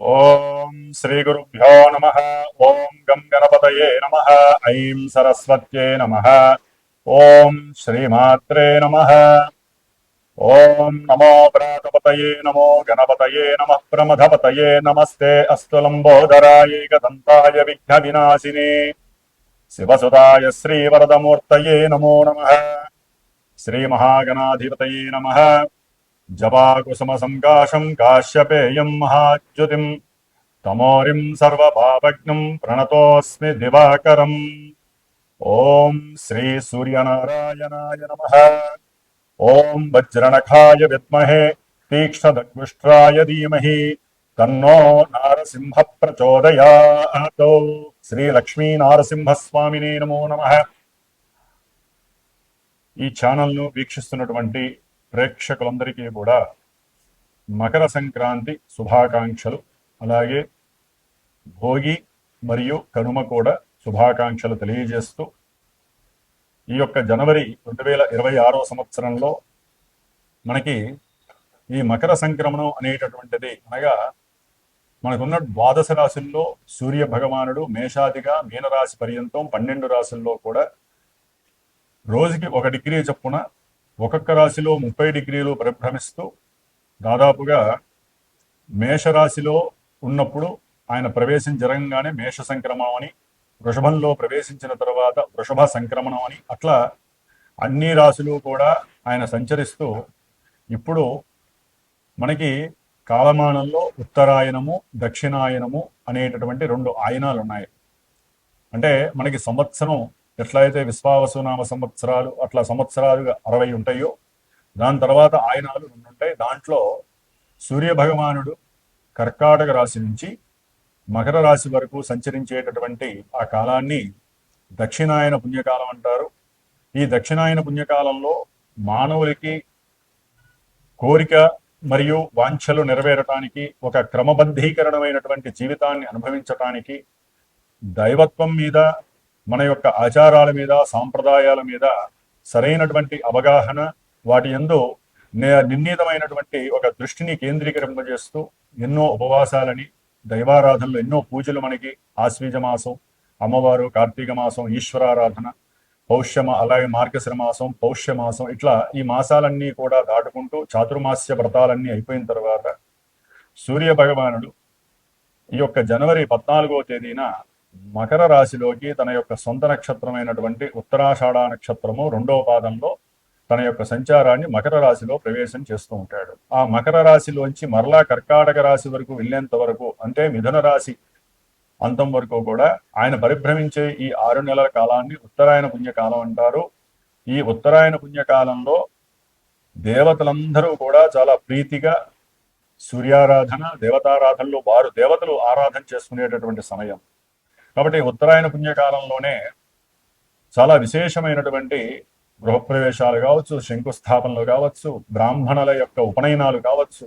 ఓం శ్రీ గురుభ్యో నమః. ఓం గం గణపతయే నమః. ఐం సరస్వత్యై నమః. ఓం శ్రీమాత్రే నమః. ఓం నమో ప్రాతపతయే నమో గణపతయే నమః. ప్రమథపతయే నమస్తే అస్తు లంబోదరాయ ఏకదంతాయ విఘ్న వినాశినే శివసుతాయ శ్రీవరదమూర్తయే నమో నమః. శ్రీ మహాగణాధిపతయే నమః. జపాకుసుమ సంకాశం కాశ్యపేయం మహాద్యుతిం తమోరిం సర్వభావజ్ఞం ప్రణతోస్మి దివాకరం. ఓం శ్రీ సూర్యనారాయణాయ నమః. ఓం వజ్రనఖాయ విద్మహే తీక్ష్ణదగ్ముష్ట్రాయ ధీమహి తన్నో నారసింహ ప్రచోదయాత్. శ్రీ లక్ష్మీ నారసింహస్వామినే నమో నమః. ఈ ఛానల్ను వీక్షిస్తున్నటువంటి ప్రేక్షకులందరికీ కూడా మకర సంక్రాంతి శుభాకాంక్షలు, అలాగే భోగి మరియు కనుమ కూడా శుభాకాంక్షలు తెలియజేస్తూ, ఈ యొక్క జనవరి 2026 సంవత్సరంలో మనకి ఈ మకర సంక్రమణం అనేటటువంటిది, అనగా మనకున్న ద్వాదశ రాశుల్లో సూర్య భగవానుడు మేషాదిగా మీనరాశి పర్యంతం 12 రాశుల్లో కూడా రోజుకి 1 డిగ్రీ చొప్పున ఒక్కొక్క రాశిలో 30 డిగ్రీలు పరిభ్రమిస్తూ, దాదాపుగా మేషరాశిలో ఉన్నప్పుడు ఆయన ప్రవేశం జరగంగానే మేష సంక్రమణం అని, వృషభంలో ప్రవేశించిన తర్వాత వృషభ సంక్రమణం అని, అట్లా అన్ని రాశులు కూడా ఆయన సంచరిస్తూ ఇప్పుడు మనకి కాలమానంలో ఉత్తరాయణము దక్షిణాయనము అనేటటువంటి 2 ఆయనాలు ఉన్నాయి. అంటే మనకి సంవత్సరం ఎట్లయితే విశ్వావసునామ సంవత్సరాలు అట్లా సంవత్సరాలుగా 60 ఉంటాయో, దాని తర్వాత ఆయనాలు 2 ఉంటాయి. దాంట్లో సూర్య భగవానుడు కర్కాటక రాశి నుంచి మకర రాశి వరకు సంచరించేటటువంటి ఆ కాలాన్ని దక్షిణాయన పుణ్యకాలం అంటారు. ఈ దక్షిణాయన పుణ్యకాలంలో మానవులకి కోరిక మరియు వాంఛలు నెరవేరటానికి, ఒక క్రమబద్ధీకరణమైనటువంటి జీవితాన్ని అనుభవించటానికి, దైవత్వం మీద, మన యొక్క ఆచారాల మీద, సాంప్రదాయాల మీద సరైనటువంటి అవగాహన, వాటి యందు నిర్ణీతమైనటువంటి ఒక దృష్టిని కేంద్రీకరింపజేస్తూ ఎన్నో ఉపవాసాలని, దైవారాధనలు, ఎన్నో పూజలు మనకి ఆశ్వీజ మాసం, అమ్మవారు, కార్తీక మాసం, ఈశ్వరారాధన, అలాగే మార్గశిర మాసం, పౌష్య మాసం, ఇట్లా ఈ మాసాలన్నీ కూడా దాటుకుంటూ చాతుర్మాస్య వ్రతాలన్నీ అయిపోయిన తర్వాత సూర్య భగవానుడు ఈ యొక్క జనవరి 14వ తేదీన మకర రాశిలోకి తన యొక్క సొంత నక్షత్రమైనటువంటి ఉత్తరాషాఢ నక్షత్రము 2వ పాదంలో తన యొక్క సంచారాన్ని మకర రాశిలో ప్రవేశం చేస్తూ ఉంటాడు. ఆ మకర రాశిలోంచి మరలా కర్కాటక రాశి వరకు వెళ్ళేంత వరకు, అంటే మిథున రాశి అంతం వరకు కూడా ఆయన పరిభ్రమించే ఈ 6 నెలల కాలాన్ని ఉత్తరాయణ పుణ్యకాలం అంటారు. ఈ ఉత్తరాయణ పుణ్యకాలంలో దేవతలందరూ కూడా చాలా ప్రీతిగా సూర్యారాధన, దేవతారాధనలో వారు దేవతలు ఆరాధన చేసుకునేటటువంటి సమయం. కాబట్టి ఉత్తరాయణ పుణ్యకాలంలోనే చాలా విశేషమైనటువంటి గృహప్రవేశాలు కావచ్చు, శంకుస్థాపనలు కావచ్చు, బ్రాహ్మణుల యొక్క ఉపనయనాలు కావచ్చు,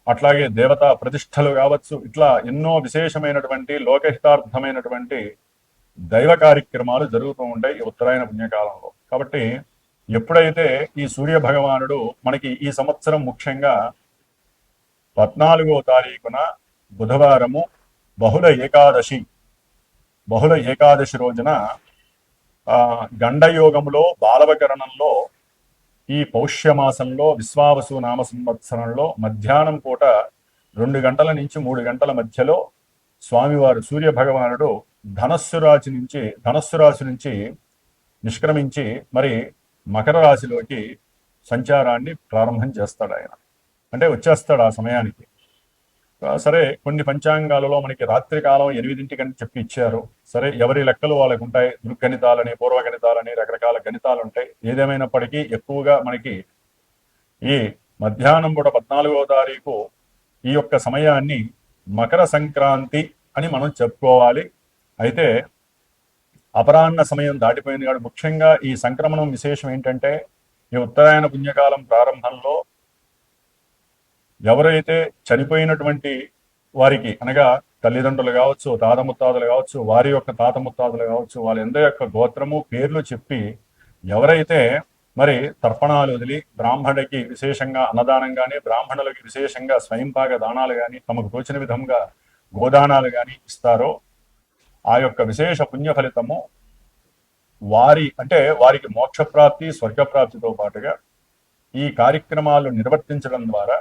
అట్లాగే దేవతా ప్రతిష్టలు కావచ్చు, ఇట్లా ఎన్నో విశేషమైనటువంటి లోకహితార్థమైనటువంటి దైవ కార్యక్రమాలు జరుగుతూ ఉంటాయి ఈ ఉత్తరాయణ పుణ్యకాలంలో. కాబట్టి ఎప్పుడైతే ఈ సూర్య భగవానుడు మనకి ఈ సంవత్సరం ముఖ్యంగా 14వ తారీఖున బుధవారము బహుళ ఏకాదశి రోజున గండయోగములో బాలవకరణంలో ఈ పౌష్యమాసంలో విశ్వావసు నామ సంవత్సరంలో మధ్యాహ్నం పూట 2 గంటల నుంచి 3 గంటల మధ్యలో స్వామివారు సూర్య భగవానుడు ధనస్సు రాశి నుంచి నిష్క్రమించి మరి మకర రాశిలోకి సంచారాన్ని ప్రారంభం చేస్తాడు. ఆయన అంటే వచ్చేస్తాడు ఆ సమయానికి. సరే, కొన్ని పంచాంగాలలో మనకి రాత్రి కాలం 8 చెప్పి ఇచ్చారు. సరే, ఎవరి లెక్కలు వాళ్ళకు ఉంటాయి. దృగ్గణితాలని, పూర్వగణితాలని, రకరకాల గణితాలు ఉంటాయి. ఏదేమైనప్పటికీ ఎక్కువగా మనకి ఈ మధ్యాహ్నం పూట 14వ తారీఖు ఈ యొక్క సమయాన్ని మకర సంక్రాంతి అని మనం చెప్పుకోవాలి. అయితే అపరాహ్న సమయం దాటిపోయింది కాబట్టి ముఖ్యంగా ఈ సంక్రమణం విశేషం ఏంటంటే, ఈ ఉత్తరాయణ పుణ్యకాలం ప్రారంభంలో ఎవరైతే చనిపోయినటువంటి వారికి, అనగా తల్లిదండ్రులు కావచ్చు, తాత ముత్తాతలు కావచ్చు, వారి యొక్క తాత ముత్తాతలు కావచ్చు, వాళ్ళందరి యొక్క గోత్రము, పేర్లు చెప్పి ఎవరైతే మరి తర్పణాలు వదిలి బ్రాహ్మణుడికి విశేషంగా అన్నదానం కానీ, బ్రాహ్మణులకి విశేషంగా స్వయంపాక దానాలు కానీ, తమకు తోచిన విధంగా గోదానాలు కానీ ఇస్తారో ఆ యొక్క విశేష పుణ్య ఫలితము వారికి మోక్షప్రాప్తి, స్వర్గప్రాప్తితో పాటుగా ఈ కార్యక్రమాలు నిర్వర్తించడం ద్వారా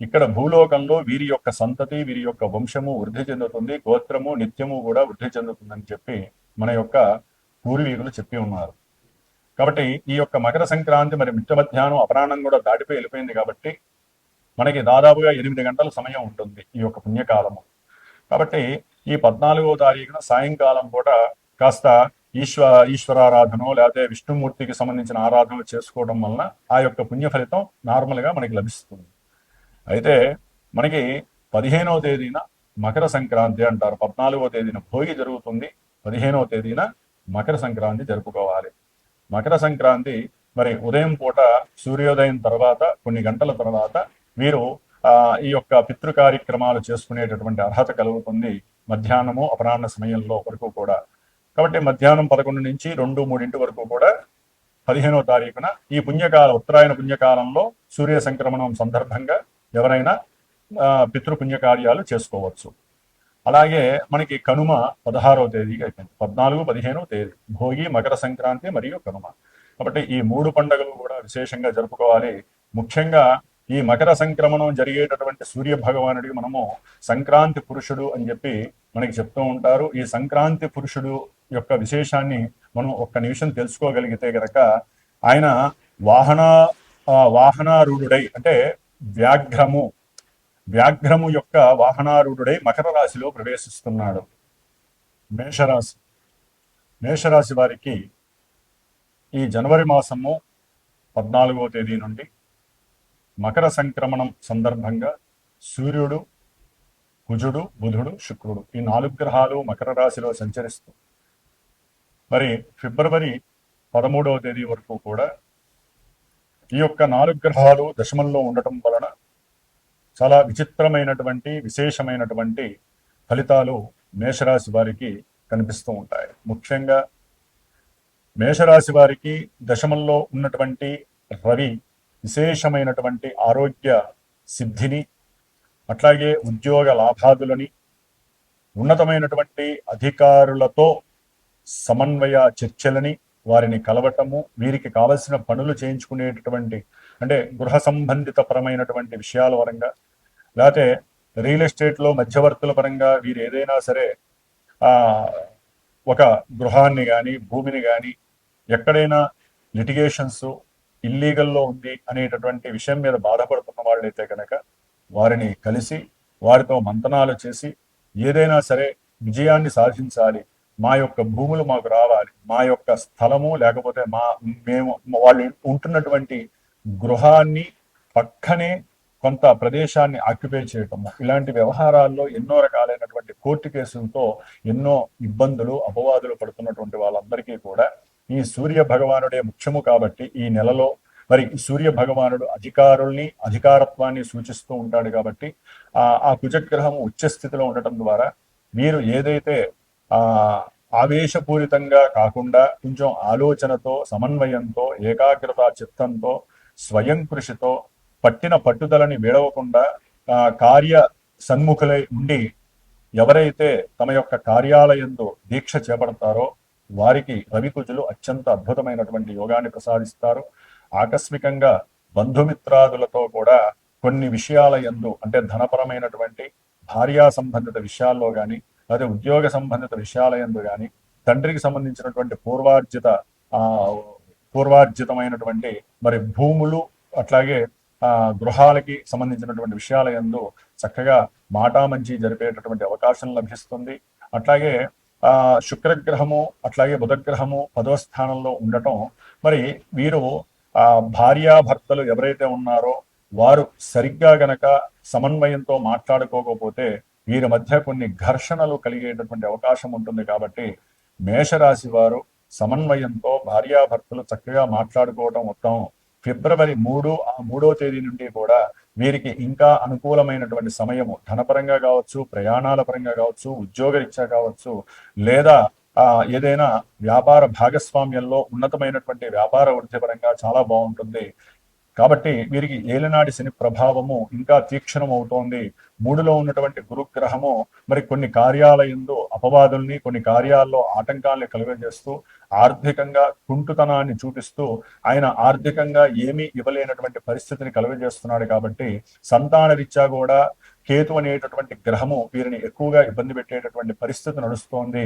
ఇక్కడ భూలోకంలో వీరి యొక్క సంతతి, వీరి యొక్క వంశము వృద్ధి చెందుతుంది, గోత్రము నిత్యము కూడా వృద్ధి చెందుతుందని చెప్పి మన యొక్క పూర్వీకులు చెప్పి ఉన్నారు. కాబట్టి ఈ యొక్క మకర సంక్రాంతి మరి మిట్ట మధ్యాహ్నం అపరాహ్నం కూడా దాటిపోయి వెళ్ళిపోయింది కాబట్టి మనకి దాదాపుగా 8 గంటల సమయం ఉంటుంది ఈ యొక్క పుణ్యకాలము. కాబట్టి ఈ 14వ తారీఖున సాయంకాలం పూట కాస్త ఈశ్వరారాధన లేకపోతే విష్ణుమూర్తికి సంబంధించిన ఆరాధన చేసుకోవడం వలన ఆ యొక్క పుణ్య ఫలితం నార్మల్గా మనకి లభిస్తుంది. అయితే మనకి 15వ తేదీన మకర సంక్రాంతి అంటారు. 14వ తేదీన భోగి జరుగుతుంది, 15వ తేదీన మకర సంక్రాంతి జరుపుకోవాలి. మకర సంక్రాంతి మరి ఉదయం పూట సూర్యోదయం తర్వాత కొన్ని గంటల తర్వాత వీరు ఈ యొక్క పితృ కార్యక్రమాలు చేసుకునేటటువంటి అర్హత కలుగుతుంది మధ్యాహ్నము అపరాహ్న సమయంలో వరకు కూడా. కాబట్టి మధ్యాహ్నం 11 నుంచి 2-3 వరకు కూడా 15వ తారీఖున ఈ ఉత్తరాయణ పుణ్యకాలంలో సూర్య సంక్రమణం సందర్భంగా ఎవరైనా పితృపుణ్యకార్యాలు చేసుకోవచ్చు. అలాగే మనకి కనుమ 16వ తేదీకి అయిపోయింది. 14, 15వ తేదీ భోగి, మకర సంక్రాంతి మరియు కనుమ. కాబట్టి ఈ 3 పండుగలు కూడా విశేషంగా జరుపుకోవాలి. ముఖ్యంగా ఈ మకర సంక్రమణం జరిగేటటువంటి సూర్య భగవానుడికి మనము సంక్రాంతి పురుషుడు అని చెప్పి మనకి చెప్తూ ఉంటారు. ఈ సంక్రాంతి పురుషుడు యొక్క విశేషాన్ని మనం ఒక్క నిమిషం తెలుసుకోగలిగితే గనక ఆయన వాహనారూఢుడై అంటే వ్యాఘ్రము యొక్క వాహనారూఢుడై మకర రాశిలో ప్రవేశిస్తున్నాడు. మేషరాశి వారికి ఈ జనవరి మాసము 14వ తేదీ నుండి మకర సంక్రమణం సందర్భంగా సూర్యుడు, కుజుడు, బుధుడు, శుక్రుడు ఈ 4 గ్రహాలు మకర రాశిలో సంచరిస్తూ మరి ఫిబ్రవరి 13వ తేదీ వరకు కూడా ఈ యొక్క 4 గ్రహాలు దశమంలో ఉండటం వలన చాలా విచిత్రమైనటువంటి విశేషమైనటువంటి ఫలితాలు మేషరాశి వారికి కనిపిస్తూ ఉంటాయి. ముఖ్యంగా మేషరాశి వారికి దశమంలో ఉన్నటువంటి రవి విశేషమైనటువంటి ఆరోగ్య సిద్ధిని, అట్లాగే ఉద్యోగ లాభాదులని, ఉన్నతమైనటువంటి అధికారులతో సమన్వయ చర్చలని, వారిని కలవటము, వీరికి కావలసిన పనులు చేయించుకునేటటువంటి అంటే గృహ సంబంధిత పరమైనటువంటి విషయాల పరంగా, లేకపోతే రియల్ ఎస్టేట్లో మధ్యవర్తుల పరంగా వీరు ఏదైనా సరే ఒక గృహాన్ని కానీ భూమిని కానీ ఎక్కడైనా లిటిగేషన్స్ ఇల్లీగల్లో ఉంది అనేటటువంటి విషయం మీద బాధపడుతున్న వాళ్ళైతే కనుక వారిని కలిసి వారితో మంతనాలు చేసి ఏదైనా సరే విజయాన్ని సాధించాలి, మా యొక్క భూములు మాకు రావాలి, మా యొక్క స్థలము లేకపోతే మేము వాళ్ళు ఉంటున్నటువంటి గృహాన్ని పక్కనే కొంత ప్రదేశాన్ని ఆక్యుపై చేయటము, ఇలాంటి వ్యవహారాల్లో ఎన్నో రకాలైనటువంటి కోర్టు కేసులతో ఎన్నో ఇబ్బందులు అపవాదులు పడుతున్నటువంటి వాళ్ళందరికీ కూడా ఈ సూర్య భగవానుడే ముఖ్యము. కాబట్టి ఈ నెలలో మరి సూర్య భగవానుడు అధికారత్వాన్ని సూచిస్తూ ఉంటాడు. కాబట్టి ఆ కుజగ్రహము ఉచ్చస్థితిలో ఉండటం ద్వారా వీరు ఏదైతే ఆవేశపూరితంగా కాకుండా కొంచెం ఆలోచనతో, సమన్వయంతో, ఏకాగ్రత చిత్తంతో, స్వయం కృషితో, పట్టిన పట్టుదలని వీడవకుండా కార్య సన్ముఖులై ఉండి ఎవరైతే తమ యొక్క కార్యాలయంలో దీక్ష చేపడతారో వారికి రవికుజులు అత్యంత అద్భుతమైనటువంటి యోగాన్ని ప్రసాదిస్తారు. ఆకస్మికంగా బంధుమిత్రాదులతో కూడా కొన్ని విషయాల యందు అంటే ధనపరమైనటువంటి భార్యా సంబంధిత విషయాల్లో కానీ అదే ఉద్యోగ సంబంధిత విషయాల యందు కానీ తండ్రికి సంబంధించినటువంటి పూర్వార్జితమైనటువంటి మరి భూములు అట్లాగే గృహాలకి సంబంధించినటువంటి విషయాల యందు చక్కగా మాటామంచి జరిపేటటువంటి అవకాశం లభిస్తుంది. అట్లాగే శుక్రగ్రహము అట్లాగే బుధగ్రహము 10వ స్థానంలో ఉండటం మరి వీరు భార్యాభర్తలు ఎవరైతే ఉన్నారో వారు సరిగ్గా గనక సమన్వయంతో మాట్లాడుకోకపోతే వీరి మధ్య కొన్ని ఘర్షణలు కలిగేటటువంటి అవకాశం ఉంటుంది. కాబట్టి మేషరాశి వారు సమన్వయంతో భార్యాభర్తలు చక్కగా మాట్లాడుకోవటం ఉత్తమం. ఫిబ్రవరి 3వ తేదీ నుండి కూడా వీరికి ఇంకా అనుకూలమైనటువంటి సమయము, ధనపరంగా కావచ్చు, ప్రయాణాల పరంగా కావచ్చు, ఉద్యోగరీత్యా కావచ్చు, లేదా ఏదైనా వ్యాపార భాగస్వామ్యంలో ఉన్నతమైనటువంటి వ్యాపార వృద్ధి పరంగా చాలా బాగుంటుంది. కాబట్టి వీరికి ఏలినాటి శని ప్రభావము ఇంకా తీక్షణం అవుతోంది. మూడులో ఉన్నటువంటి గురుగ్రహము మరి కొన్ని కార్యాలయంలో అపవాదుల్ని, కొన్ని కార్యాల్లో ఆటంకాల్ని కలుగజేస్తూ ఆర్థికంగా కుంటుతనాన్ని చూపిస్తూ ఆయన ఆర్థికంగా ఏమీ ఇవ్వలేనటువంటి పరిస్థితిని కలుగజేస్తున్నాడు. కాబట్టి సంతాన రీత్యా కూడా కేతు అనేటటువంటి గ్రహము వీరిని ఎక్కువగా ఇబ్బంది పెట్టేటటువంటి పరిస్థితి నడుస్తోంది.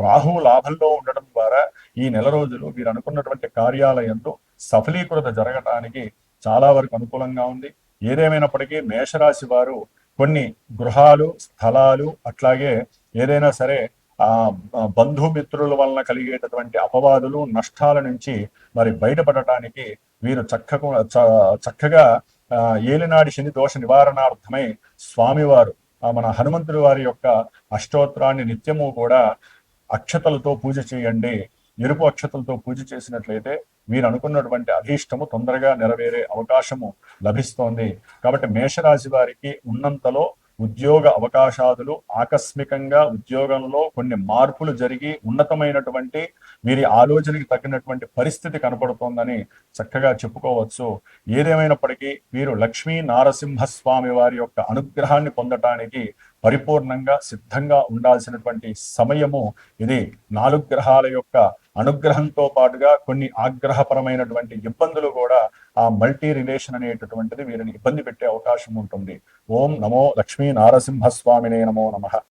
రాహు లాభంలో ఉండడం ద్వారా ఈ నెల రోజులు వీరు అనుకున్నటువంటి కార్యాలయంలో సఫలీకృత జరగటానికి చాలా వరకు అనుకూలంగా ఉంది. ఏదేమైనప్పటికీ మేషరాశి వారు కొన్ని గృహాలు, స్థలాలు, అట్లాగే ఏదైనా సరే బంధుమిత్రుల వలన కలిగేటటువంటి అపవాదులు, నష్టాల నుంచి మరి బయటపడటానికి వీరు చక్కగా ఏలినాడి శని దోష నివారణార్థమై స్వామివారు మన హనుమంతుడి వారి యొక్క అష్టోత్తరాన్ని నిత్యము కూడా అక్షతలతో పూజ చేయండి. ఎరుపు అక్షతలతో పూజ చేసినట్లయితే మీరు అనుకున్నటువంటి అభీష్టము తొందరగా నెరవేరే అవకాశము లభిస్తోంది. కాబట్టి మేషరాశి వారికి ఉన్నంతలో ఉద్యోగ అవకాశాలు, ఆకస్మికంగా ఉద్యోగంలో కొన్ని మార్పులు జరిగి ఉన్నతమైనటువంటి వీరి ఆలోచనకి తగినటువంటి పరిస్థితి కనపడుతోందని చక్కగా చెప్పుకోవచ్చు. ఏదేమైనప్పటికీ వీరు లక్ష్మీ నారసింహస్వామి వారి యొక్క అనుగ్రహాన్ని పొందటానికి పరిపూర్ణంగా సిద్ధంగా ఉండాల్సినటువంటి సమయము ఇది. 4 గ్రహాల యొక్క అనుగ్రహంతో పాటుగా కొన్ని ఆగ్రహపరమైనటువంటి ఇబ్బందులు కూడా ఆ మల్టీ రిలేషన్ అనేటటువంటిది వీరిని ఇబ్బంది పెట్టే అవకాశం ఉంటుంది. ఓం నమో లక్ష్మీ నారసింహస్వామినే నమో నమః.